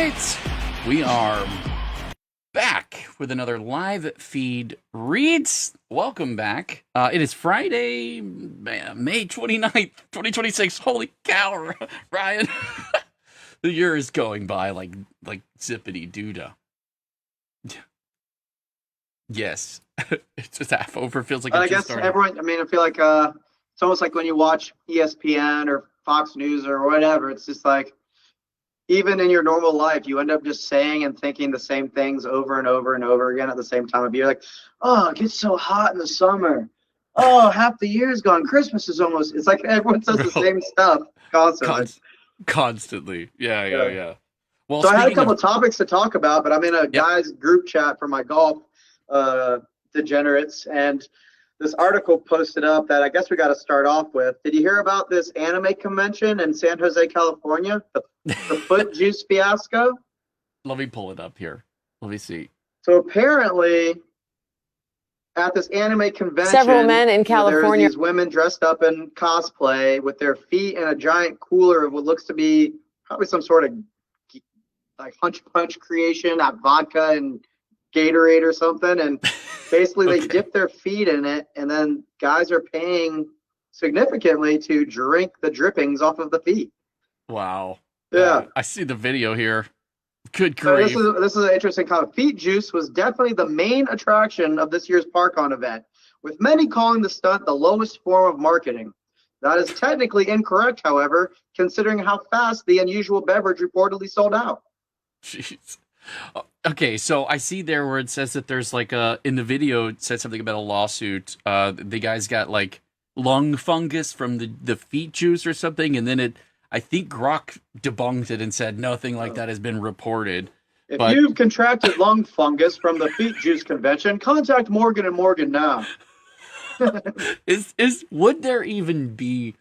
right, we are back with another live feed reads. Welcome back. It is Friday, May 29th, 2026. Holy cow, Ryan. The year is going by like zippity doodah. Yes. It's just half over. Feels like I it just guess started. everyone, I feel like it's almost like when you watch ESPN or Fox News or whatever, it's just like, even in your normal life, you end up just saying and thinking the same things over and over and over again at the same time of year. Like, oh, it gets so hot in the summer. Oh, half the year's gone. Christmas is almost, it's like everyone says the same stuff constantly. Constantly. Yeah. Yeah. Well, So I had a speaking couple of, of topics to talk about, but I'm in a yep. guys group chat for my golf degenerates, and this article posted up that I guess we got to start off with. Did you hear about this anime convention in San Jose, California? The foot juice fiasco? Let me pull it up here. Let me see. So apparently, at this anime convention, several men in there are California. these women dressed up in cosplay with their feet in a giant cooler of what looks to be probably some sort of like punch creation, not vodka and Gatorade or something, and basically they dip their feet in it, and then guys are paying significantly to drink the drippings off of the feet. Wow. Yeah. I see the video here. Good So grief. this is an interesting comment. Feet juice was definitely the main attraction of this year's ParkOn event, with many calling the stunt the lowest form of marketing. That is technically incorrect, however, considering how fast the unusual beverage reportedly sold out. Jeez. Okay, so I see there where it says that there's like in the video it said something about a lawsuit. The guy's got like lung fungus from the feet juice or something, and then I think Grok debunked it and said nothing like that has been reported. If you've contracted lung fungus from the feet juice convention, contact Morgan & Morgan now. Would there even be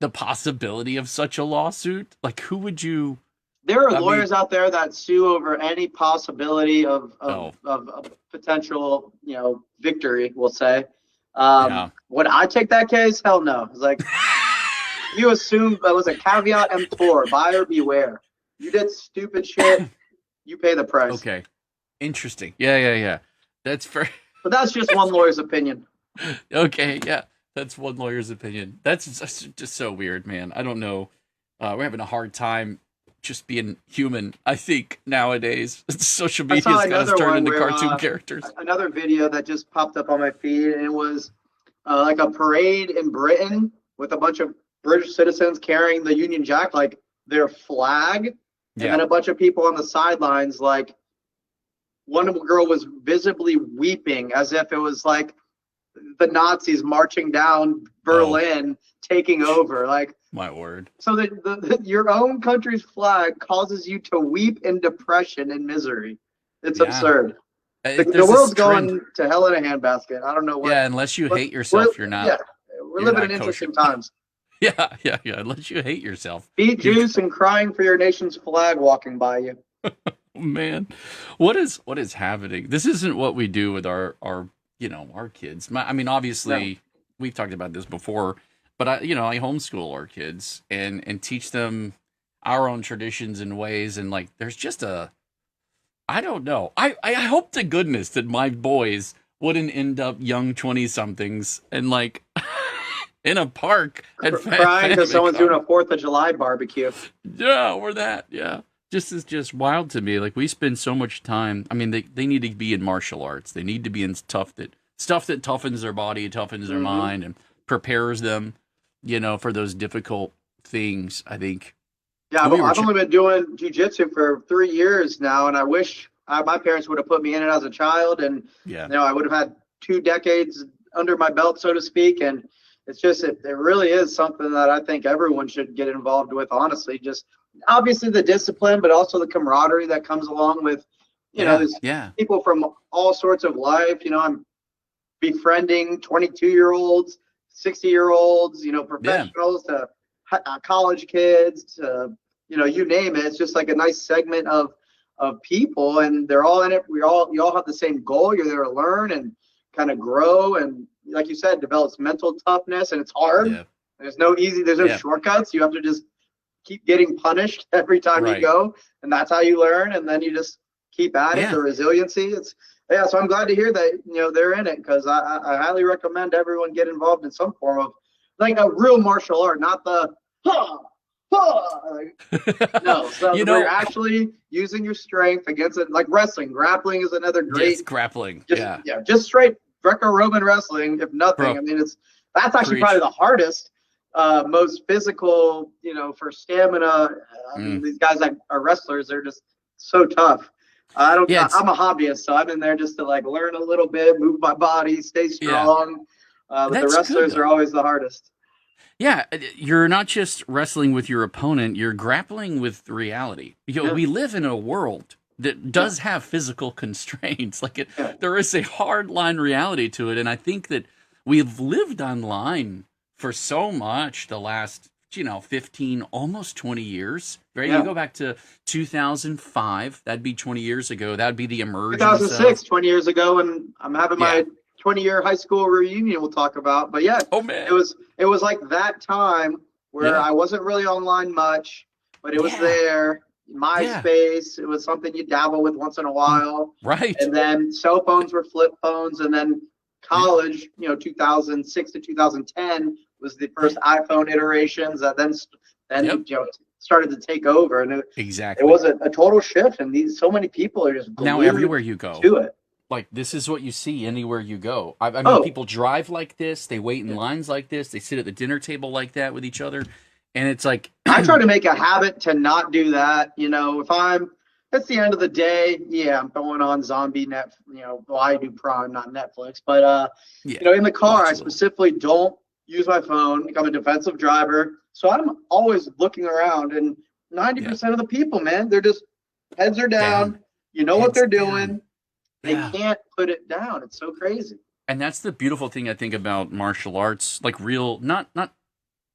the possibility of such a lawsuit? Like, who would you? There are lawyers out there that sue over any possibility of potential, victory, we'll say. Would I take that case? Hell no. It's like, you assume that was a caveat emptor, buyer beware. You did stupid shit, you pay the price. Okay. Interesting. Yeah. That's fair. But that's just one lawyer's opinion. Okay, yeah. That's one lawyer's opinion. That's just so weird, man. I don't know. We're having a hard time just being human, I think, nowadays. Social media's got us turned into cartoon characters. Another video that just popped up on my feed, and it was like a parade in Britain with a bunch of British citizens carrying the Union Jack, like their flag, and then a bunch of people on the sidelines, like one girl was visibly weeping as if it was like the Nazis marching down Berlin, taking over. Like, my word. So that your own country's flag causes you to weep in depression and misery. It's absurd. The world's going to hell in a handbasket. I don't know what. Yeah, unless you hate yourself, you're not. Yeah, we're living in interesting times. Yeah. Unless you hate yourself. Feet juice and crying for your nation's flag walking by you. Man, what is happening? This isn't what we do with our kids. I mean, obviously, we've talked about this before, but I homeschool our kids and teach them our own traditions and ways, and like, there's just I don't know. I hope to goodness that my boys wouldn't end up young 20-somethings and like in a park and crying because someone's doing a 4th of July barbecue. Yeah, or that. Yeah. Just wild to me. Like, we spend so much time. I mean, they need to be in martial arts. They need to be in stuff that toughens their body, toughens their mind, and prepares them, for those difficult things, I think. Yeah, I've only been doing jiu-jitsu for 3 years now, and I wish my parents would have put me in it as a child, and I would have had 2 decades under my belt, so to speak. And it's just it really is something that I think everyone should get involved with. Honestly, just obviously the discipline, but also the camaraderie that comes along with people from all sorts of life. I'm befriending 22-year-olds, 60-year-olds, professionals to college kids to you name it. It's just like a nice segment of people, and they're all in it. You all have the same goal. You're there to learn and kind of grow, and like you said, develops mental toughness, and it's hard. There's no shortcuts. You have to just keep getting punished every time you Right. go, and that's how you learn. And then you just keep at it. Yeah. The resiliency. So I'm glad to hear that they're in it, because I highly recommend everyone get involved in some form of like a real martial art, not the huh, huh, no. So You where you're know, actually using your strength against it, like wrestling. Grappling is another yes, great, grappling. just Yeah. just straight Greco-Roman wrestling, if nothing. Bro, I mean, that's actually probably preach. the hardest, most physical, for stamina. I mean, Mm. these guys that are wrestlers, they're just so tough. I don't. Yeah, it's I'm a hobbyist, so I'm in there just to like learn a little bit, move my body, stay yeah. strong. But the That's good wrestlers are though. always the hardest. Yeah, you're not just wrestling with your opponent, you're grappling with reality. Yeah, We live in a world that yeah, does have physical constraints. yeah, There is a hard line reality to it. And I think that we've lived online for so much the last, 15, almost 20 years, right? You yeah. go back to 2005, that'd be 20 years ago. That'd be the emergence 2006, of, 20 years ago, and I'm having yeah. my 20-year high school reunion we'll talk about. But yeah, Oh, it man. was it was like that time where Yeah. I wasn't really online much, but it was Yeah. there. Yeah. MySpace, it was something you dabble with once in a Mm. while. Right. And then cell phones were flip phones, and then Yeah. college, 2006 to 2010 was the first Right. iPhone iterations that then Yep. started to take over, and it Exactly. was a total shift, and so many people are just Now glued everywhere you go, to it. like this is what you see anywhere you go. I mean, Oh, people drive like this, they wait in yeah. lines like this, they sit at the dinner table like that with each other, and it's like, I try to make a habit to not do that. If it's the end of the day, yeah, I'm going on zombie net. Well, I do Prime, not Netflix, but yeah, in the car, watch I a little. specifically don't use my phone. I'm a defensive driver, so I'm always looking around. And Yeah, 90% of the people, man, they're just heads are down, down. You know what heads they're down. doing. They Yeah, can't put it down. It's so crazy. and that's the beautiful thing I think about martial arts, like real, not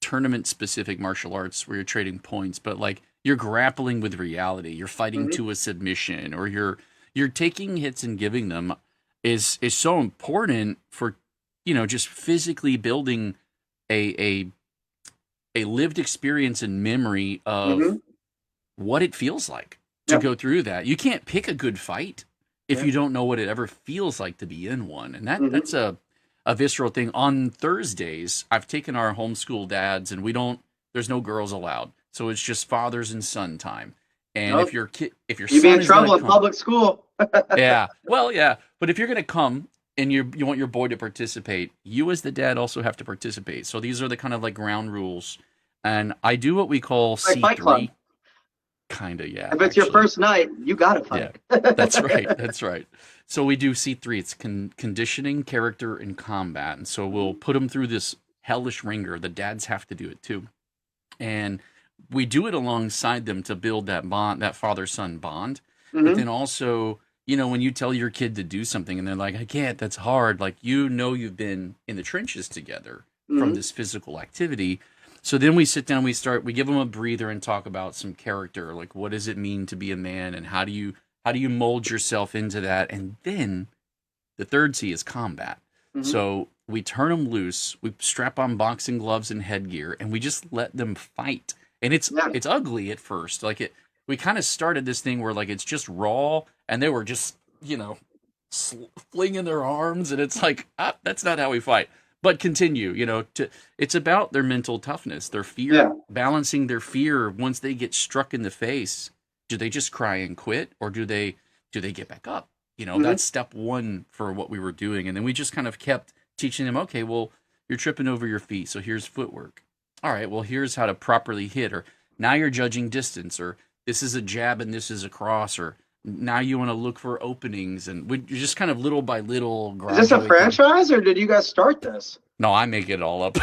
tournament specific martial arts where you're trading points, but like you're grappling with reality. You're fighting Hmm. to a submission, or you're taking hits and giving them is so important for just physically building a a lived experience and memory of Hmm. what it feels like to Yeah, go through that. You can't pick a good fight if yeah. you don't know what it ever feels like to be in one. And that's Hmm. a visceral thing. On Thursdays, I've taken our homeschool dads and there's no girls allowed. So it's just fathers and son time. And No, if your you'd be son in is going to trouble in come, public school. yeah. Well, yeah. But if you're going to come and you want your boy to participate, you as the dad also have to participate. So these are the kind of like ground rules. And I do what we call Like Fight Club. C3. Kind of, yeah, If it's your actually. first night, you gotta Yeah. fight. That's right. That's right. So we do C3. It's conditioning, character, and combat. And so we'll put them through this hellish ringer. The dads have to do it too. And we do it alongside them to build that bond, that father-son bond. But Hmm. then also, when you tell your kid to do something and they're like, I can't, that's hard. Like, you've been in the trenches together from Hmm. this physical activity. So then we sit down, we give them a breather and talk about some character. Like, what does it mean to be a man, and how do you mold yourself into that? And then the third C is combat. Hmm. So we turn them loose, we strap on boxing gloves and headgear, and we just let them fight. And it's Yeah. it's ugly at first. We kind of started this thing where like it's just raw, and they were just flinging their arms, and it's like that's not how we fight. But continue, it's about their mental toughness, their fear, Yeah. balancing their fear once they get struck in the face. Do they just cry and quit, or do they get back up? Hmm. That's step one for what we were doing. And then we just kind of kept teaching them, okay, well, you're tripping over your feet. So here's footwork. All right, well, here's how to properly hit. Or now you're judging distance. Or this is a jab and this is a cross. Or now you want to look for openings. And you're just kind of little by little Is this a graduate them. franchise, or did you guys start this? No, I make it all up.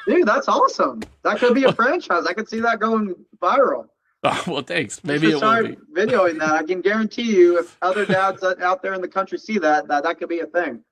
Dude, that's awesome. That could be a Well, franchise. I could see that going viral. oh, well, thanks. You Maybe should it will start be. videoing that. I can guarantee you, if other dads out there in the country see that could be a thing.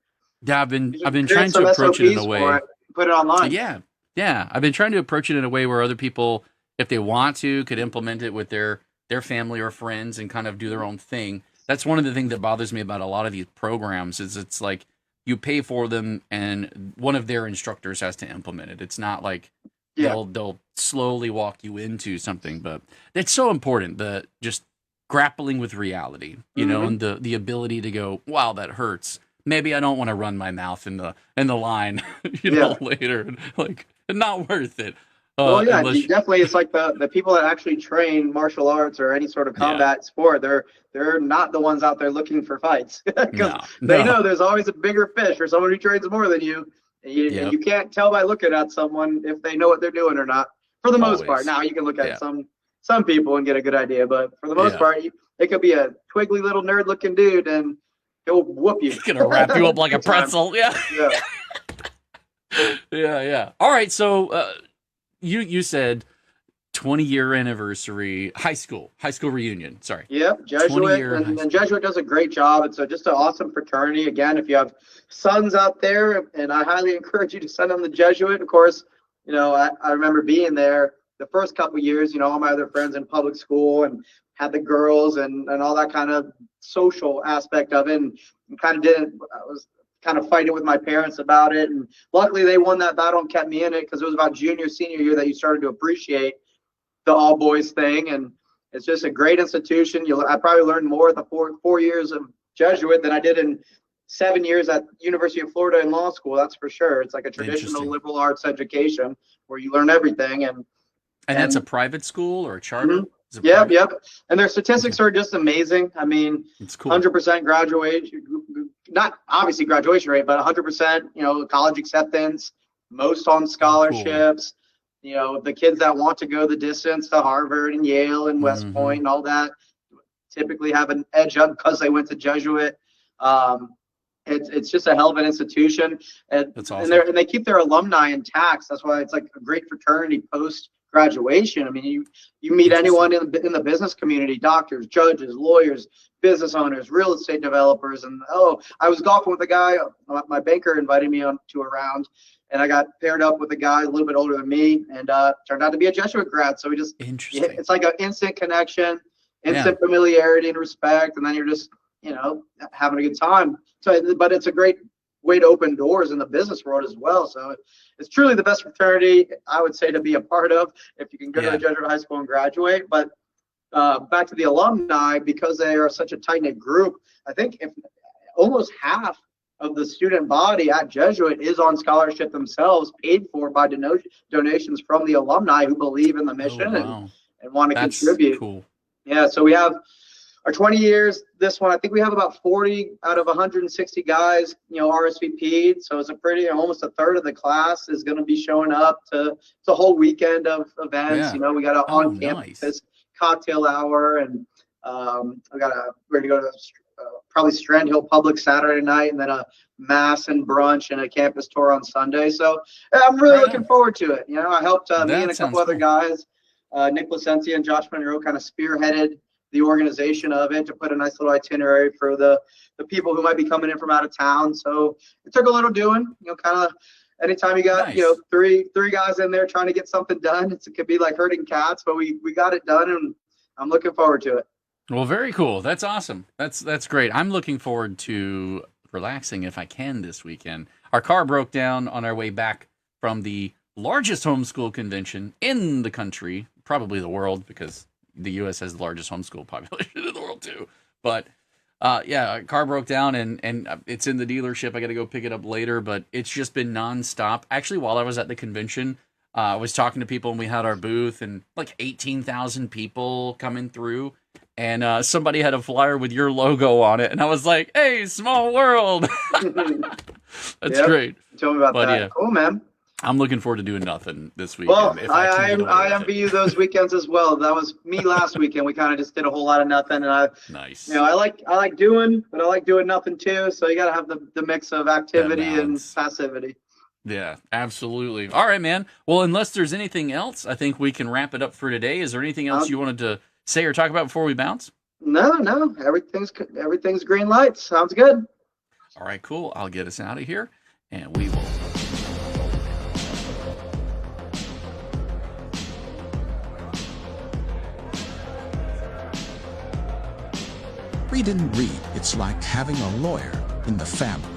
Yeah, You I've should been create trying to some approach it in a SOPs for way. it, put it online. Yeah, yeah. I've been trying to approach it in a way where other people, if they want to, could implement it with their family or friends and kind of do their own thing. That's one of the things that bothers me about a lot of these programs is it's like you pay for them and one of their instructors has to implement it. It's not like Yeah. They'll slowly walk you into something, but it's so important, the just grappling with reality, you know, and the ability to go, wow, that hurts. Maybe I don't want to run my mouth in the line, you know, later. Like, not worth it. Well, yeah, Unless definitely. It's like the people that actually train martial arts or any sort of combat sport. They're not the ones out there looking for fights, because they know there's always a bigger fish or someone who trains more than you. And you can't tell by looking at someone if they know what they're doing or not. For the most part. Now you can look at some people and get a good idea, but for the most part, it could be a twiggly little nerd looking dude and he'll whoop you. He's gonna wrap you up like a pretzel. Yeah. Yeah. All right, so you said 20-year anniversary, high school reunion. Sorry. Yep, Jesuit, and Jesuit does a great job. It's just an awesome fraternity. Again, if you have sons out there, and I highly encourage you to send them to Jesuit. Of course, you know, I remember being there the first couple of years. You know, all my other friends in public school and had the girls and all that kind of social aspect of it, and kind of I was kind of fighting with my parents about it, and luckily they won that battle and kept me in it, because it was about junior, senior year that you started to appreciate the all boys thing. And it's just a great institution. I probably learned more at the four years of Jesuit than I did in 7 years at University of Florida in law school. That's for sure. It's like a traditional liberal arts education where you learn everything. And that's a private school or a charter? Yep. And their statistics are just amazing. I mean, it's cool. 100% graduation, not obviously graduation rate, but 100%, you know, college acceptance, most on scholarships. Cool. You know, the kids that want to go the distance to Harvard and Yale and West Point and all that typically have an edge up because they went to Jesuit. It's just a hell of an institution. And, that's awesome. And they keep their alumni intact. That's why it's like a great fraternity post graduation. I mean, you meet anyone in the business community, doctors, judges, lawyers, business owners, real estate developers. And I was golfing with a guy, my banker invited me on to a round, and I got paired up with a guy a little bit older than me, and turned out to be a Jesuit grad. So it's like an instant connection, instant familiarity and respect, and then you're just, you know, having a good time. So, but it's a great way to open doors in the business world as well. So it's truly the best fraternity, I would say, to be a part of if you can go to a Jesuit high school and graduate. But back to the alumni, because they are such a tight-knit group, I think if almost half of the student body at Jesuit is on scholarship themselves, paid for by donations from the alumni who believe in the mission and want to contribute. Cool. Yeah, so we have our 20 years, this one, I think we have about 40 out of 160 guys, you know, RSVP'd. So it's almost a third of the class is going to be showing up to the whole weekend of events. Yeah. You know, we got an on-campus cocktail hour, and we're going to go to probably Strand Hill Public Saturday night, and then a mass and brunch and a campus tour on Sunday. So I'm really looking forward to it. You know, I helped me and a couple other guys, Nick Placencia and Josh Monroe, kind of spearheaded the organization of it to put a nice little itinerary for the people who might be coming in from out of town. So it took a little doing, you know, kind of anytime you got, you know, three guys in there trying to get something done, it could be like herding cats, but we got it done, and I'm looking forward to it. Well, very cool. That's awesome. That's great. I'm looking forward to relaxing if I can this weekend. Our car broke down on our way back from the largest homeschool convention in the country, probably the world, because the U.S. has the largest homeschool population in the world too. But our car broke down, and it's in the dealership. I got to go pick it up later, but it's just been nonstop. Actually, while I was at the convention, I was talking to people, and we had our booth, and like 18,000 people coming through. And somebody had a flyer with your logo on it, and I was like, "Hey, small world!" That's great. Tell me about that. Yeah. Cool, man. I'm looking forward to doing nothing this weekend. Well, I envy you those weekends as well. That was me last weekend. We kind of just did a whole lot of nothing, and I like doing, but I like doing nothing too. So you got to have the mix of activity and passivity. Yeah, absolutely. All right, man. Well, unless there's anything else, I think we can wrap it up for today. Is there anything else you wanted to say or talk about before we bounce? No. Everything's green lights. Sounds good. All right, cool. I'll get us out of here, and we will. Reed and Reed, it's like having a lawyer in the family.